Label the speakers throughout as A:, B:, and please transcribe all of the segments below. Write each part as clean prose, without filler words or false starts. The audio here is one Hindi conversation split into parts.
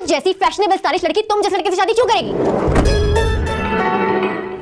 A: जैसी फैशनेबल स्टाइलिश लड़की तुम जैसे लड़के से शादी क्यों करेगी?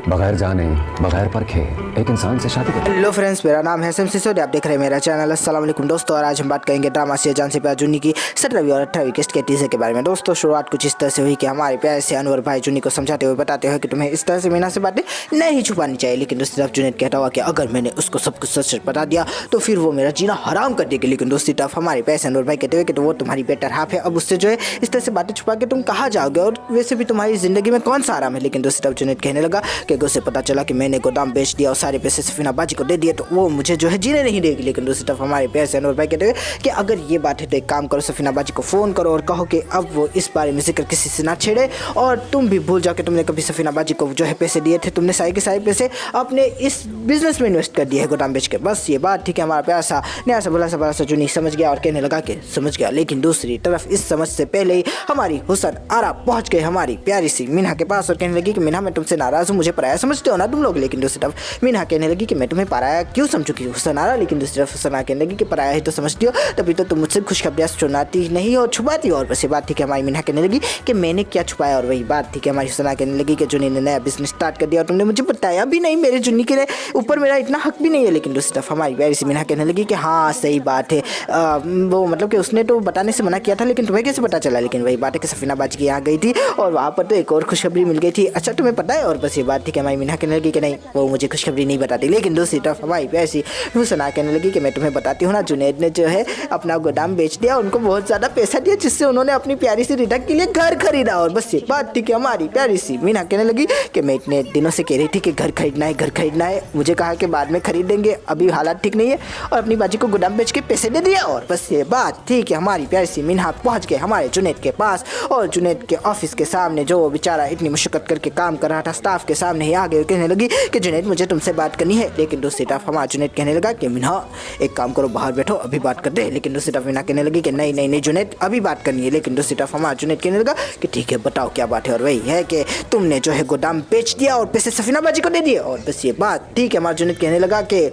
B: बगैर जाने बगैर परखे एक इंसान से शादी कर।
C: हेलो फ्रेंड्स, मेरा नाम है एसएम सिसोदिया, आप देख रहे हैं मेरा चैनल। अस्सलाम वालेकुम दोस्तों, और आज हम बात करेंगे ड्रामा से जान से प्यार जुन्नी की 17वीं और 18वीं किस्त के टीजर के बारे में। दोस्तों शुरुआत कुछ इस तरह से हुई कि हमारे प्यार से अनवर भाई जुन्नी को समझाते हुए बताते हैं कि तुम्हें इस तरह से मीना से बातें नहीं छुपानी चाहिए, लेकिन दूसरी तरफ जुनैद कहता हुआ कि अगर मैंने उसको सब कुछ सच सच बता दिया तो फिर वो मेरा जीना हराम कर देगी। लेकिन दूसरी तरफ हमारे प्यार से अनवर भाई कहते हुए कि तो वो तुम्हारी बेटर हाफ है, अब उससे जो है इस तरह से बातें छुपा के तुम कहाँ जाओगे, और वैसे भी तुम्हारी जिंदगी में कौन सा आराम है। लेकिन दूसरी तरफ जुनैद कहने लगा कि उसे पता चला कि मैंने गोदाम बेच दिया और सारे पैसे सफीना बाजी को दे दिए तो वो मुझे जो है जीने नहीं देगी। लेकिन दूसरी तरफ हमारे प्यार से अनवर भाई कहते हुए कि अगर ये बात है तो एक काम करो, सफीना बाजी को फ़ोन करो और कहो कि अब वो इस बारे में जिक्र किसी से ना छेड़े, और तुम भी भूल जाओ कि तुमने कभी सफीना बाजी को जो है पैसे दिए थे। तुमने सारे के सारे पैसे अपने इस बिजनेस में इन्वेस्ट कर दिए है गोदाम बेच के। बस ये बात ठीक है। हमारा प्यार सा नया सा भला सा बड़ा सा जुनी समझ गया और कहने लगा कि समझ गया। लेकिन दूसरी तरफ इस समझ से पहले ही हमारी हुसन आरा पहुंच गए हमारी प्यारी सी मीना के पास और कहने लगी कि मीना मैं तुमसे नाराज़ हूँ, मुझे पराया समझते हो ना तुम लोग। लेकिन दूसरी तरफ मीना कहने लगी कि मैं तुम्हें पराया क्यों समझू की हुसन आरा। लेकिन दूसरी तरफ हुसन आरा कहने लगी कि पराया ही तो समझती हो, तभी तो तुम मुझसे खुशखबरियाँ सुनाती नहीं और छुपाती हो। और बस ये बात थी कि हमारी मीना कहने लगी कि मैंने क्या छुपाया, और वही बात थी कि हमारी हुसन आरा कहने लगी कि जुनी ने नया बिजनेस स्टार्ट कर दिया और तुमने मुझे बताया भी नहीं, मेरे जुन्नी के ऊपर मेरा इतना हक भी नहीं है। लेकिन दूसरी तरफ हमारी प्यारी सी मीना कहने लगी कि हाँ सही बात है, वो मतलब कि उसने तो बताने से मना किया था, लेकिन तुम्हें कैसे पता चला। लेकिन वही बात है कि सफीना बाजी की यहाँ गई थी और वहाँ पर तो एक और खुशखबरी मिल गई थी। अच्छा तुम्हें पता है। और बस ये बात थी कि हमारी मीना कहने लगी कि नहीं वो मुझे खुशखबरी नहीं बताती। लेकिन दूसरी तरफ हमारी प्यारी हुसना कहने लगी कि मैं तुम्हें बताती हूँ ना, जुनैद ने जो है अपना गोदाम बेच दिया, उनको बहुत ज़्यादा पैसा दिया जिससे उन्होंने अपनी प्यारी सी रिटा के लिए घर खरीदा। और बस ये बात थी कि हमारी प्यारी सी मीना कहने लगी कि मैं इतने दिनों से कह रही थी कि घर खरीदना है, मुझे कहा कि बाद में खरीद देंगे, अभी हालात ठीक नहीं है, और अपनी बाजी को गोदाम बेच के पैसे दे दिया। और बस ये बात थी कि हमारी प्यारी सी मीना पहुंच गए हमारे जुनैद के पास, और जुनैद के ऑफिस के सामने जो वो बेचारा इतनी मुशक्कत करके काम कर रहा था स्टाफ के सामने ही आ गए। कहने लगी कि जुनैद मुझे तुमसे बात करनी है। लेकिन दूसरी तरफ हमारा जुनैद कहने लगा कि मीना एक काम करो, बाहर बैठो अभी बात कर दे। लेकिन दूसरी तरफ मीना कहने लगी कि नहीं जुनैद अभी बात करनी है। लेकिन दूसरी तरफ हमारा जुनैद कहने लगा कि ठीक है बताओ क्या बात है। और वही है कि तुमने जो है गोदाम बेच दिया और पैसे सफीना बाजी को दे दिए। और बस ये बात ठीक है। हमारा जुनैद कहने लगा कि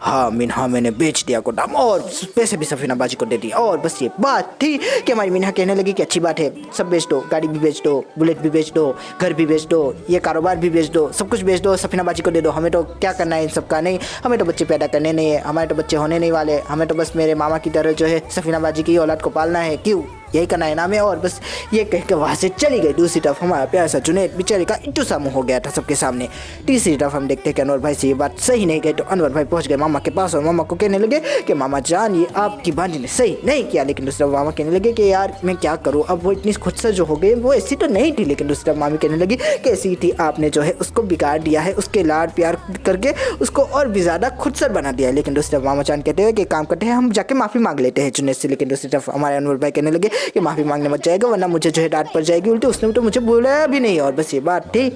C: हाँ मीना मैंने बेच दिया गोदाम और पैसे भी सफीना बाजी को दे दिया। और बस ये बात थी कि हमारी मीना कहने लगी कि अच्छी बात है, सब बेच दो, गाड़ी भी बेच दो, बुलेट भी बेच दो, घर भी बेच दो, ये कारोबार भी बेच दो, सब कुछ बेच दो, सफीना बाजी को दे दो। हमें तो क्या करना है इन सब का, नहीं हमें तो बच्चे पैदा करने नहीं है, हमारे तो बच्चे होने नहीं वाले, हमें तो बस मेरे मामा की तरह जो है सफीना बाजी की औलाद को पालना है, क्यों यही करना है नाम है। और बस ये कह के वहाँ से चली गई। दूसरी तरफ हमारा प्यारा सा जुनैद बेचारे का इट्टू सा मुँह हो गया था सबके सामने। तीसरी तरफ हम देखते हैं कि अनवर भाई से ये बात सही नहीं गई तो अनवर भाई पहुँच गए मामा के पास और मामा को कहने लगे कि मामा जान ये आपकी भांजी ने सही नहीं किया। लेकिन दूसरा मामा कहने लगे कि यार मैं क्या करूँ, अब वो इतनी खुद से जो हो गई वो ऐसी तो नहीं थी। लेकिन दूसरी तरफ मामी कहने लगी कि ऐसी थी, आपने जो है उसको बिगाड़ दिया है, उसके लाड प्यार करके उसको और भी ज़्यादा खुदसर बना दिया है। लेकिन दूसरी तरफ मामा जान कहते हैं कि काम करते हैं हम जाके माफ़ी मांग लेते हैं जुनैद से। लेकिन दूसरी तरफ हमारे अनवर भाई कहने लगे कि माफ़ी मांगने जाएगा वरना मुझे जो है डांट पड़ जाएगी उल्टी, उसने तो मुझे बोला भी नहीं। और बस ये बात थी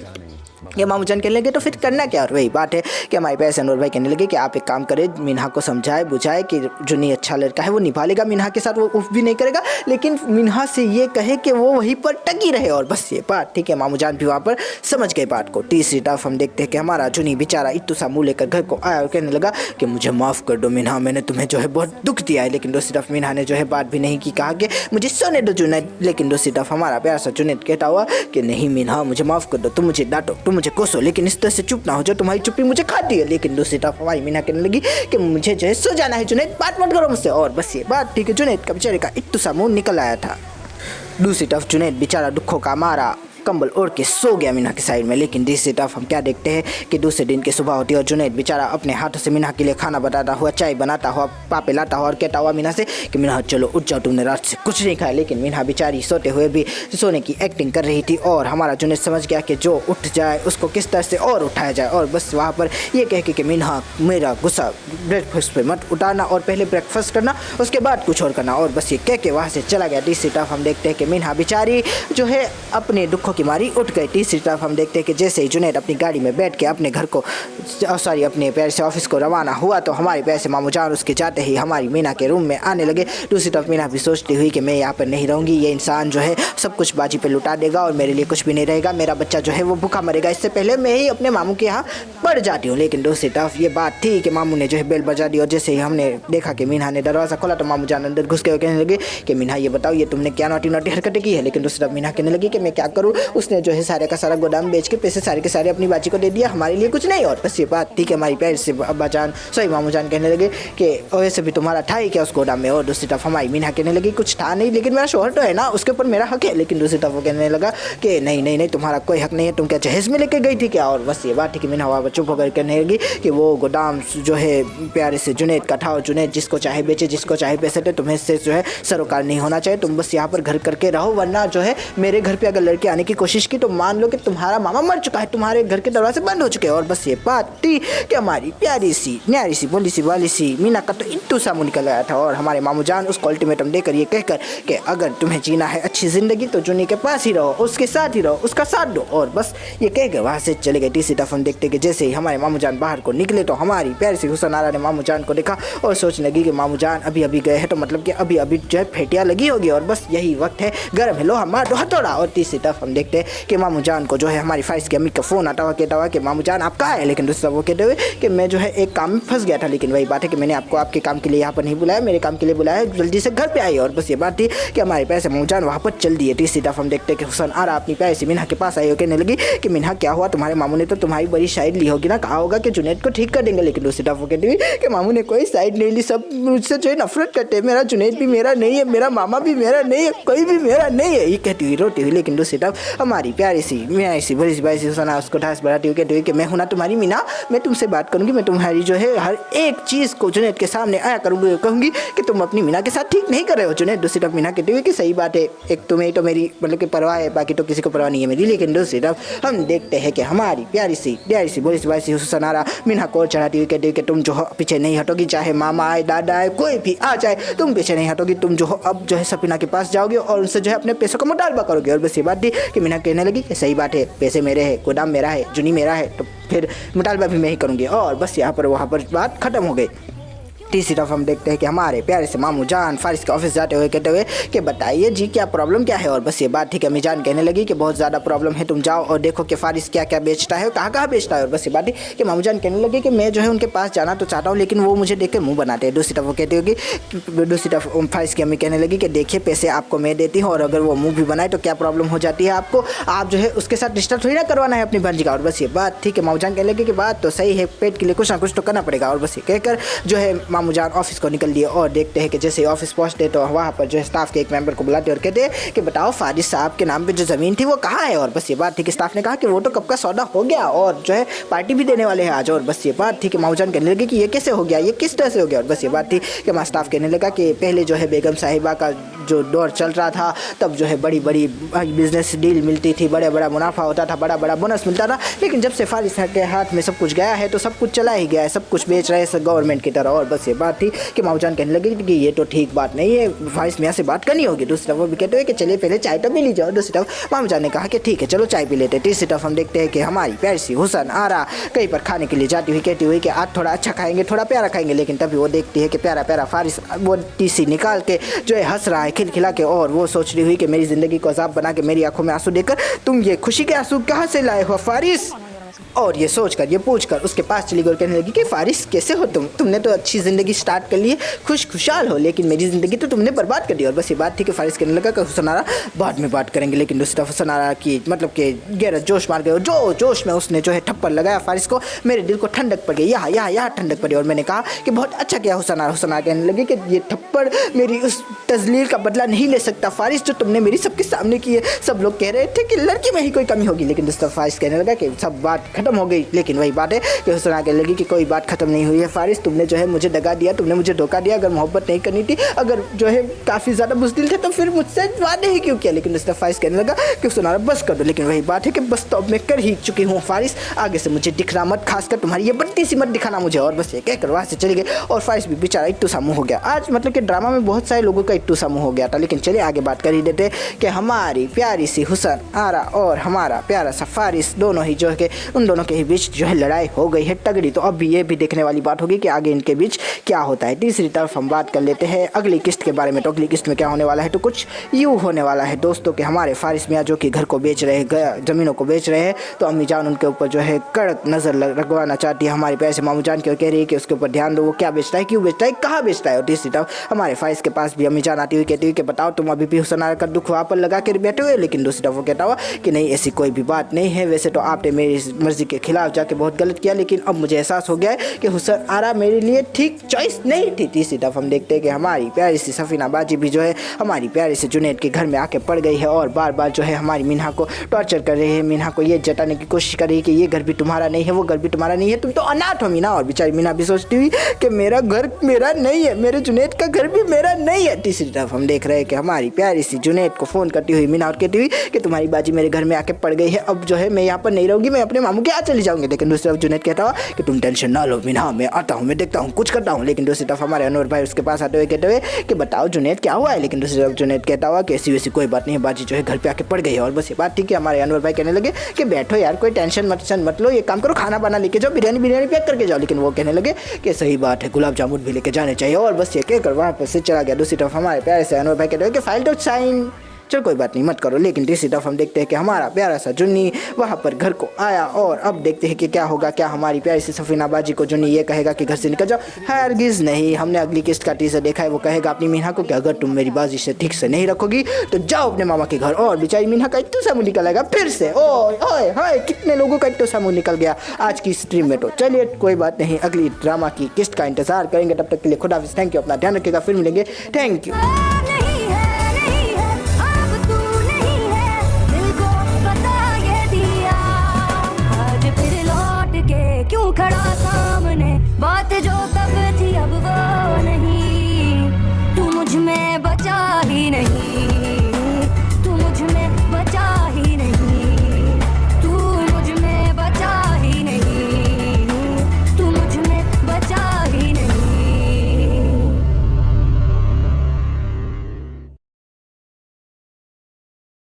C: ये मामू जान कहने लगे तो फिर करना क्या। और वही बात है कि हमारे पैसे अनवर भाई कहने लगे कि आप एक काम करें, मीना को समझाए बुझाए कि जुनी अच्छा लड़का है, वो निभा लेगा मीना के साथ, वो उफ भी नहीं करेगा, लेकिन मीना से ये कहे कि वो वहीं पर टकी रहे। और बस ये बात ठीक है, मामू जान भी वहाँ पर समझ गए बात को। तीसरी तरफ हम देखते हैं कि हमारा जुनी बेचारा इत्तू सा मुँह लेकर घर को आया और कहने लगा कि मुझे माफ़ कर दो मीना, मैंने तुम्हें जो है बहुत दुख दिया है। लेकिन दूसरी तरफ मीना ने जो है बात भी नहीं की, कहा कि मुझे सोने दो जुनैद। लेकिन दूसरी तरफ हमारा प्यारा सा जुनैद कहता हुआ कि नहीं मीना मुझे माफ़ कर दो, तुम मुझे डांटो, तुम मुझे कोसो, लेकिन इस तरह से चुप ना हो जो तुम्हारी चुप्पी मुझे खाती है। लेकिन दूसरी तरफ हमारी मीना कहने लगी कि मुझे जो है सो जाना है जुनैद, बात मत करो मुझसे। और बस ये बात ठीक है, जुनैद का बेचारे का इत्तू सा मुँह निकल आया था। दूसरी तरफ जुनैद बेचारा दुखों का मारा कंबल ओढ़ के सो गया मीना की साइड में। लेकिन दूसरी तरफ हम क्या देखते हैं कि दूसरे दिन की सुबह होती है और जुनैद बेचारा अपने हाथों से मीना के लिए खाना बनाता हुआ, चाय बनाता हुआ, पापे लाता हुआ और कहता हुआ मीना से कि मीना चलो उठ जाओ, तुमने रात से कुछ नहीं खाया। लेकिन मीना बेचारी सोते हुए भी सोने की एक्टिंग कर रही थी और हमारा जुनैद समझ गया कि जो उठ जाए उसको किस तरह से और उठाया जाए। और बस वहाँ पर ये कह के कि मीना मेरा गुस्सा ब्रेकफास्ट पे मत उतारना और पहले ब्रेकफास्ट करना उसके बाद कुछ और करना। और बस ये कह के वहाँ से चला गया। तीसरी तरफ हम देखते हैं कि मीना बेचारी जो है अपने दुखों आंखों की मारी उठ गई। तीसरी तरफ हम देखते हैं कि जैसे ही जुनैद अपनी गाड़ी में बैठ के अपने घर को अपने प्यारे से ऑफिस को रवाना हुआ तो हमारे प्यारे से मामू जान उसके जाते ही हमारी मीना के रूम में आने लगे। दूसरी तरफ मीना भी सोचती हुई कि मैं यहाँ पर नहीं रहूँगी, ये इंसान जो है सब कुछ बाजी पे लुटा देगा और मेरे लिए कुछ भी नहीं रहेगा, मेरा बच्चा जो है वो भूखा मरेगा, इससे पहले मैं ही अपने मामू के यहाँ बढ़ जाती हूँ। लेकिन दूसरी तरफ ये बात थी कि मामू ने जो है बेल बजा दी और जैसे ही हमने देखा कि मीना ने दरवाज़ा खोला तो मामू जान अंदर घुस के कहने लगे कि मीना ये बताओ ये तुमने क्या नौटी नौटी हरकतें की है। लेकिन दूसरी तरफ मीना कहने लगी कि मैं क्या करूँ, उसने जो है सारे का सारा गोदाम बेच के पैसे सारे के सारे अपनी बाजी को दे दिया, हमारे लिए कुछ नहीं। और बस ये बात थी कि हमारी प्यार से अब्बा जान सॉरी मामू जान कहने लगे कि वैसे भी तुम्हारा था ही क्या उस गोदाम में। और दूसरी तरफ हमारी मीना कहने लगी कुछ था नहीं, लेकिन मेरा शोहर तो है ना, उसके ऊपर मेरा हक है। लेकिन दूसरी तरफ वो कहने लगा कि नहीं नहीं नहीं तुम्हारा कोई हक नहीं है, तुम क्या जहेज में लेके गई थी क्या। और बस ये बात थी कि मीना वहाँ चुप होकर कहने लगी कि वो गोदाम जो है प्यारे से जुनैद का था और जुनैद जिसको चाहे बेचे जिसको चाहे पैसे दे, तुम्हें इससे जो है सरोकार नहीं होना चाहिए, तुम बस यहाँ पर घर करके रहो, वरना जो है मेरे घर पे अगर लड़के आने की कोशिश की तो मान लो कि तुम्हारा मामा मर चुका है, तुम्हारे घर के दरवाजे बंद हो चुके हैं। और बस ये बात थी कि हमारी प्यारी सी न्यारी सी बोली सी वाली सी मीना का तो इत्तू सा मुँह निकल आया था और हमारे मामू जान उसको अल्टीमेटम देकर ये कहकर कि अगर तुम्हें जीना है अच्छी ज़िंदगी तो जुनी के पास ही रहो, उसके साथ ही रहो, उसका साथ दो। और बस ये कह के वहाँ से चले गए। तीसरी तरफ हम देखते कि जैसे ही हमारे मामू जान बाहर को निकले तो हमारी प्यारी सी हुसन आरा ने मामू जान को देखा और सोचने लगी कि मामू जान अभी अभी गए हैं तो मतलब कि अभी अभी जो है फेटियाँ लगी होगी और बस यही वक्त है, गर्म है, लोहा मार दो हथौड़ा। और तीसरी तरफ हम देखते हैं कि मामू जान को जो है हमारी फाइज की अम्मी का फ़ोन आता हुआ कहता हुआ कि मामू जान आप कहाँ है। लेकिन दूसरा वो कहते हुए कि मैं जो है एक काम में फंस गया था, लेकिन वही बात है कि मैंने आपको आपके काम के लिए यहाँ पर नहीं बुलाया, मेरे काम के लिए बुलाया, जल्दी से घर पे आई। और बस ये बात थी कि हमारे पैसे मामू जान वहाँ पर चल दिए। तीसरी तरफ हम देखते हैं कि हुसन आरा अपनी प्यारी सी मीना के पास आई और कहने लगी कि मीना क्या हुआ, तुम्हारे मामू ने तो तुम्हारी बड़ी साइड ली होगी ना, कहा होगा कि जुनैद को ठीक कर देंगे। लेकिन दूसरी तरफ वो कहती हुई कि मामू ने कोई साइड नहीं ली, सब मुझसे जो है नफरत करते हैं, मेरा जुनैद भी मेरा नहीं है, मेरा मामा भी मेरा नहीं है, कोई भी मेरा नहीं है, ये कहती हुई रोती हुई। लेकिन दूसरी तरफ हमारी प्यारी सी मीना सी बड़ी सी भाई सी हुसना उसको ढास बढ़ाती हुई कहती हुई कि मैं हूँ ना तुम्हारी मीना, मैं तुमसे बात करूँगी, मैं तुम्हारी जो है हर एक चीज़ को जुनैद के सामने आया करूँगी, कहूँगी कि तुम अपनी मीना के साथ ठीक नहीं कर रहे हो। जुनैद दूसरी तरफ मीना कहती हुई कि सही बात है, एक तुम्हें तो मेरी मतलब कि परवाह है, बाकी तो किसी को परवाह नहीं है मेरी। लेकिन दूसरी तरफ हम देखते हैं कि हमारी प्यारी सी बोली सी भाई सी हुसन आरा मीना को चढ़ाती हुई कहती हुई कि तुम जो हो पीछे नहीं हटोगी, चाहे मामा आए दादा आए कोई भी आ जाए, तुम पीछे नहीं हटोगी, तुम जो हो अब जो है सपीना के पास जाओगे और उनसे जो है अपने पैसों का मुतालबा करोगे। और बस ये बात थी कि मीना कहने लगी कि सही बात है, पैसे मेरे हैं, गोदाम मेरा है, जुनी मेरा है, तो फिर मुतालबा भी मैं ही करूँगी। और बस यहाँ पर वहाँ पर बात खत्म हो गई। तीसरी तरफ हम देखते हैं कि हमारे प्यारे से मामू जान फारिस के ऑफिस जाते हुए कहते हुए कि बताइए जी क्या प्रॉब्लम क्या है। और बस ये बात थी कि अम्मी जान कहने लगी कि बहुत ज़्यादा प्रॉब्लम है, तुम जाओ और देखो कि फारिस क्या क्या बेचता है, कहाँ कहाँ बेचता है। और बस ये बात थी कि मामू जान कहने लगे कि मैं जो है उनके पास जाना तो चाहता हूँ, लेकिन वो मुझे देख के मुँह बनाते हैं। दूसरी तरफ वो कहती होगी, दूसरी तरफ फारिस की अम्मी कहने लगी कि देखिए पैसे आपको मैं देती हूँ और अगर वो मुँह भी बनाए तो क्या प्रॉब्लम हो जाती है आपको, आप जो है उसके साथ डिस्टर्ब थोड़ी ना करवाना है अपनी भांजी का। और बस ये बात थी कि मामू जान कहने लगी कि बात तो सही है, पेट के लिए कुछ ना कुछ तो करना पड़ेगा। और बस ये कहकर जो है मामू जान ऑफिस को निकल दिए और देखते हैं कि जैसे ऑफिस पहुंचते तो वहाँ पर जो है स्टाफ के एक मेंबर को बुलाते और कहते हैं कि बताओ फारिस साहब के नाम पे जो ज़मीन थी वो कहाँ है। और बस ये बात थी कि स्टाफ ने कहा कि वो तो कब का सौदा हो गया और जो है पार्टी भी देने वाले हैं आज। और बस ये बात थी कि मामू जान कहने लगे कि ये कैसे हो गया, ये किस तरह से हो गया। और बस ये बात थी कि हमारा स्टाफ कहने लगा कि पहले जो है बेगम साहिबा का जो दौर चल रहा था तब जो है बड़ी बड़ी बिजनेस डील मिलती थी, बड़ा मुनाफा होता था, बड़ा बोनस मिलता था। लेकिन जब से फारिस के हाथ में सब कुछ गया है तो सब कुछ चला ही गया है, सब कुछ बेच रहे हैं गवर्नमेंट की तरह। और बस ये बात थी कि मामू जान कहने लगे कि ये तो ठीक बात नहीं है, फारिस मियाँ से बात करनी होगी। दूसरी तरफ वो भी कहते हुए कि चलिए पहले चाय तो पी लीजिए। और दूसरी तरफ मामू जान ने कहा कि ठीक है चलो चाय पी लेते। तीसरी तरफ हम देखते हैं कि हमारी प्यारी सी हुसन आरा कहीं पर खाने के लिए जाती हुई कहती हुई कि आज थोड़ा अच्छा खाएंगे, थोड़ा प्यारा खाएंगे। लेकिन तभी वो देखती है कि प्यारा प्यारा फारिस वो टीसी निकाल के जो है हंस रहा है खिलखिला के, और वो सोच रही हुई कि मेरी ज़िंदगी को अज़ाब बना के मेरी आंखों में आंसू देकर तुम ये खुशी के आंसू कहाँ से लाए हो फारिस। और ये सोचकर ये पूछकर उसके पास चली गई और कहने लगी कि फारिस कैसे हो तुमने तो अच्छी ज़िंदगी स्टार्ट कर ली है, खुशहाल हो, लेकिन मेरी ज़िंदगी तो तुमने बर्बाद कर दी। और बस ये बात थी कि फारिस कहने लगा कि हुसन आरा बाद में बात करेंगे। लेकिन दूसरी तरफ हुसन आरा की मतलब कि गैरत जोश मार गई और जो जोश में उसने जो है थप्पड़ लगाया फारिस को, मेरे दिल को ठंडक पड़ गई, यहाँ ठंडक पड़ी। और मैंने कहा कि बहुत अच्छा किया हुसन आरा। हुसन आरा कहने लगी कि ये थप्पड़ मेरी उस तजलील का बदला नहीं ले सकता फारिस जो तुमने मेरी सबके सामने की है। सब लोग कह रहे थे कि लड़की में ही कोई कमी होगी, लेकिन दूसरी तरफ फारिस कहने लगा कि सब बात खत्म हो गई। लेकिन वही बात है कि हुसैन आगे लगी कि कोई बात खत्म नहीं हुई है फारिस, तुमने जो है मुझे दगा दिया, तुमने मुझे धोखा दिया। अगर मोहब्बत नहीं करनी थी, अगर जो है काफ़ी ज़्यादा बुज़दिल थे तो फिर मुझसे वादे ही क्यों किया। लेकिन उसने फारिस कहने लगा कि हुसैन बस कर दो। लेकिन वही बात है कि बस तो अब मैं कर ही चुकी हूँ फारिस, आगे से मुझे दिखना मत, खासकर तुम्हारी ये बत्ती सी मत दिखाना मुझे। और बस ये कहकर वहाँ से चली गई और फारिस भी बेचारा इट्टू सा मुँह हो गया। आज मतलब कि ड्रामा में बहुत सारे लोगों का इट्टू सा मुँह हो गया था। लेकिन चलिए आगे बात कर ही देते कि हमारी प्यारी सी हुसैन आरा और हमारा प्यारा सा फारिस दोनों ही जो है कि उन दोनों के ही बीच जो है लड़ाई हो गई है तगड़ी। तो अब ये भी देखने वाली बात होगी कि आगे इनके बीच क्या होता है। तीसरी तरफ हम बात कर लेते हैं अगली किस्त के बारे में। तो अगली किस्त में क्या होने वाला है, तो कुछ यूँ होने वाला है दोस्तों कि हमारे फारिस मियाँ जो कि घर को बेच रहे हैं, ज़मीनों को बेच रहे हैं, तो अम्मी जान उनके ऊपर जो है कड़क नज़र लगवाना चाहती है। हमारे पैसे मामू जान की कह रही है कि उसके ऊपर ध्यान दो, वो क्या बेचता है, क्यों बेचता है, कहाँ बेचता है। और तीसरी तरफ हमारे फारिस के पास भी अम्मी जान आती हुई कहती हुई कि बताओ तुम अभी भी हुसैन आरा का दुख वहाँ पर लगा कर बैठे हुए। लेकिन दूसरी तरफ वो कहता हुआ कि नहीं ऐसी कोई भी बात नहीं है, वैसे तो आपने मेरी मर्जी के खिलाफ जाके बहुत गलत किया, लेकिन अब मुझे एहसास हो गया है कि हुसैन आरा मेरे लिए ठीक चॉइस नहीं थी। तीसरी तरफ हम देखते हैं कि हमारी प्यारी सी सफीना बाजी भी जो है हमारी प्यारी से जुनैद के घर में आके पड़ गई है और बार बार जो है हमारी मीना को टॉर्चर कर रही है, मीना को ये जताने की कोशिश कर रही है कि ये घर भी तुम्हारा नहीं है, वो घर भी तुम्हारा नहीं है, तुम तो अनाथ हो मीना। और बेचारी मीना भी सोचती हुई कि मेरा घर मेरा नहीं है, मेरे जुनैद का घर भी मेरा नहीं है। तीसरी तरफ हम देख रहे हैं कि हमारी प्यारी सी जुनैद को फ़ोन करती हुई मीना और कहती हुई कि तुम्हारी बाजी मेरे घर में आके पड़ गई है, अब जो है मैं यहाँ पर नहीं रहूँगी, मैं अपने मामू के यहाँ चली जाऊँगी। लेकिन दूसरी तरफ जुनैद कहता हुआ कि तुम टेंशन ना लो मीना, मैं आता हूँ, मैं देखता हूँ, कुछ करता हूँ। लेकिन दूसरी तरफ हमारे अनवर भाई उसके पास आते हुए कहते हुए कि बताओ जुनैद क्या हुआ है। लेकिन दूसरी तरफ जुनैद कहता हुआ कि ऐसी वैसी कोई बात नहीं है, बाजी जो है घर पे आके पड़ गई है। और बस ये बात थी कि हमारे अनवर भाई कहने लगे कि बैठो यार, कोई टेंशन मत लो, ये काम करो, खाना बना लेके जाओ, बिरयानी पैक करके जाओ। लेकिन वो कहने लगे कि सही बात है, गुलाब जामुन भी लेके जाने चाहिए। और बस ये कहकर वहाँ पर से चला गया। दूसरी तरफ हमारे प्यारे से अनवर भाई कहते हुए कि फाइल तो साइन, चल कोई बात नहीं मत करो। लेकिन तीसरी तरफ हम देखते हैं कि हमारा प्यारा सा जुन्नी वहाँ पर घर को आया और अब देखते हैं कि क्या होगा। क्या हमारी प्यारी सी सफीना बाजी को जुन्नी ये कहेगा कि घर से निकल जाओ? हरगिज़ नहीं। हमने अगली किस्त का टीजर देखा है, वो कहेगा अपनी मीना को कि अगर तुम मेरी बाजी से ठीक से नहीं रखोगी तो जाओ अपने मामा के घर। और बेचारी मीना का इट्टू सा मुँह निकल आएगा फिर से। ओए ओए हाय, कितने लोगों का इट्टू सा मुँह निकल गया आज की स्ट्रीम में। तो चलिए कोई बात नहीं, अगली ड्रामा की किस्त का इंतजार करेंगे। तब तक के लिए खुदा हाफिज़, थैंक यू, अपना ध्यान रखिएगा, फिर मिलेंगे, थैंक यू।